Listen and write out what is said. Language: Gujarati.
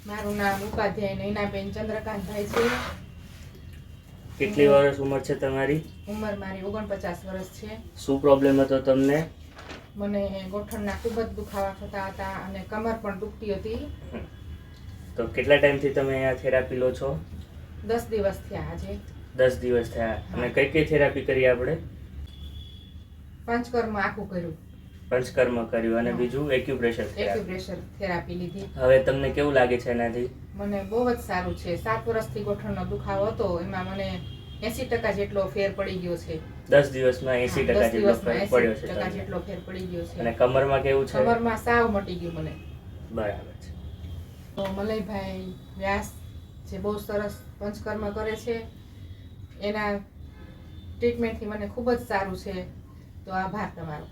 મારું નામ ઉપાધ્યાય નૈનાબેન ચંદ્રકાંતભાઈ છે. કેટલી વર્ષ ઉંમર છે તમારી? ઉંમર મારી 49 વર્ષ છે. શું પ્રોબ્લેમ હતો તમને? મને ગોઠણના ખૂબ જ દુખાવા થતા હતા અને કમર પણ દુખતી હતી. તો કેટલા ટાઈમથી તમે અહીંયા થેરાપી લો છો? 10 દિવસ થયા આજે. 10 દિવસ થયા. અને કઈ કઈ થેરાપી કરી આપણે? પંચકર્મ આખું કર્યું. પંચકર્મ કર્યું અને બીજું એક્યુપ્રેશર એક્યુપ્રેશર થેરાપી લીધી. હવે તમને કેવું લાગે છે એનાથી? મને બહુ જ સારું છે. 7 વર્ષથી ગોઠણનો દુખાવો હતો, એમાં મને 80% જેટલો ફેર પડી ગયો છે. 10 દિવસમાં 80% જેટલો ફેર પડ્યો છે. 80% જેટલો ફેર પડી ગયો છે. અને કમરમાં કેવું છે? કમરમાં સાવ મટી ગયું મને. બરાબર છે. તો મલયભાઈ વ્યાસ જે બહુ સરસ પંચકર્મ કરે છે, એના ટ્રીટમેન્ટથી મને ખૂબ જ સારું છે. તો આભાર તમારો.